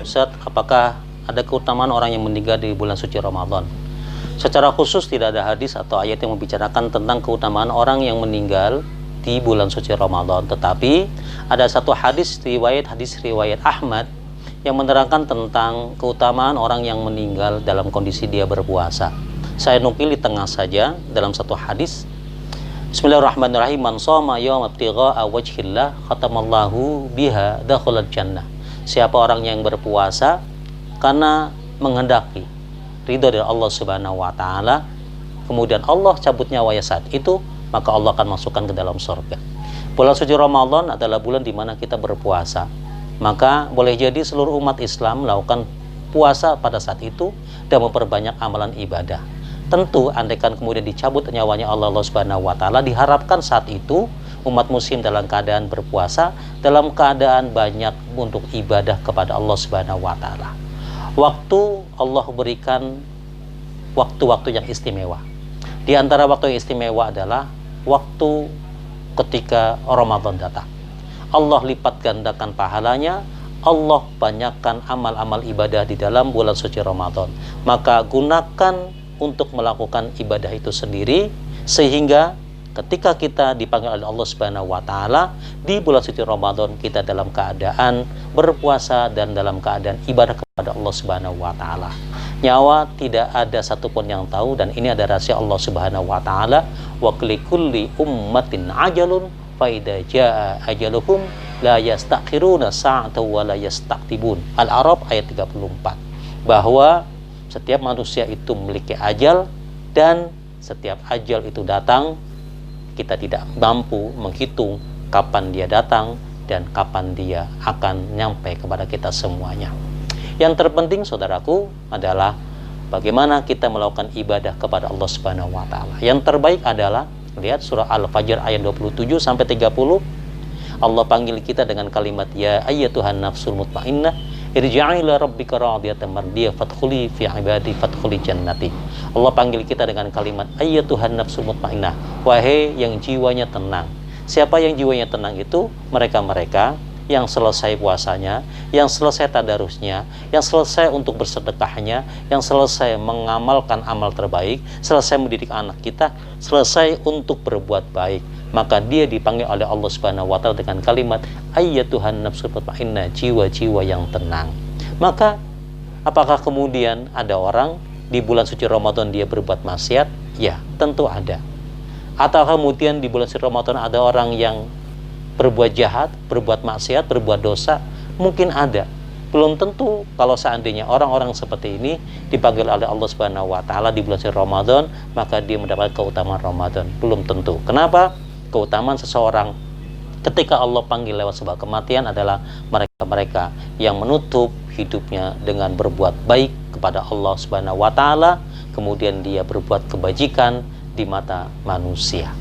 Ustaz, apakah ada keutamaan orang yang meninggal di bulan suci Ramadan? Secara khusus tidak ada hadis atau ayat yang membicarakan tentang keutamaan orang yang meninggal di bulan suci Ramadan. Tetapi ada satu hadis riwayat Ahmad yang menerangkan tentang keutamaan orang yang meninggal dalam kondisi dia berpuasa. Saya nukil di tengah saja dalam satu hadis. Bismillahirrahmanirrahim. Man shoma yawma ibtigha'a wajhillah khatamallahu biha dakhalal jannah. Siapa orang yang berpuasa karena menghendaki ridho dari Allah Subhanahu wa taala, kemudian Allah cabut nyawanya saat itu, maka Allah akan masukkan ke dalam surga. Bulan suci Ramadan adalah bulan di mana kita berpuasa. Maka boleh jadi seluruh umat Islam melakukan puasa pada saat itu dan memperbanyak amalan ibadah. Tentu andaikan kemudian dicabut nyawanya Allah Subhanahu wa taala, diharapkan saat itu umat muslim dalam keadaan berpuasa, dalam keadaan banyak untuk ibadah kepada Allah Subhanahu wa taala. Waktu Allah berikan waktu-waktu yang istimewa. Di antara waktu yang istimewa adalah waktu ketika Ramadan datang. Allah lipat gandakan pahalanya, Allah banyakkan amal-amal ibadah di dalam bulan suci Ramadan. Maka gunakan untuk melakukan ibadah itu sendiri, sehingga ketika kita dipanggil oleh Allah Subhanahu wa taala di bulan suci Ramadan, kita dalam keadaan berpuasa dan dalam keadaan ibadah kepada Allah Subhanahu wa taala. Nyawa tidak ada satupun yang tahu, dan ini ada rahasia Allah Subhanahu wa taala. Wa likulli ummatin ajalun fa idza jaa ajaluhum la yastakhiruna sa'atan wa la yastaqtibun. Al-A'raf ayat 34. Bahwa setiap manusia itu memiliki ajal, dan setiap ajal itu datang, kita tidak mampu menghitung kapan dia datang dan kapan dia akan nyampe kepada kita semuanya. Yang terpenting saudaraku adalah bagaimana kita melakukan ibadah kepada Allah Subhanahu wa taala. Yang terbaik adalah lihat surah Al-Fajr ayat 27 sampai 30. Allah panggil kita dengan kalimat ya ayyatuhan nafsul mutmainnah irji'i ila rabbika radiyatan mardiyah fadkhuli fi ibadi fadkhuli jannati. Allah panggil kita dengan kalimat ayyatuhan nafsul mutmainnah, wahai yang jiwanya tenang. Siapa yang jiwanya tenang itu? Mereka-mereka yang selesai puasanya, yang selesai tadarusnya, yang selesai untuk bersedekahnya, yang selesai mengamalkan amal terbaik, selesai mendidik anak kita, selesai untuk berbuat baik. Maka dia dipanggil oleh Allah Subhanahu wa taala dengan kalimat ayyatuhan nafsul mutmainnah, jiwa-jiwa yang tenang. Maka apakah kemudian ada orang di bulan suci Ramadan dia berbuat maksiat? Ya, tentu ada. Atau kemudian di bulan suci Ramadan ada orang yang berbuat jahat, berbuat maksiat, berbuat dosa? Mungkin ada. Belum tentu kalau seandainya orang-orang seperti ini dipanggil oleh Allah Subhanahu wa taala di bulan suci Ramadan, maka dia mendapat keutamaan Ramadan. Belum tentu. Kenapa? Keutamaan seseorang ketika Allah panggil lewat sebuah kematian adalah mereka-mereka yang menutup hidupnya dengan berbuat baik kepada Allah Subhanahu wa taala, kemudian dia berbuat kebajikan di mata manusia.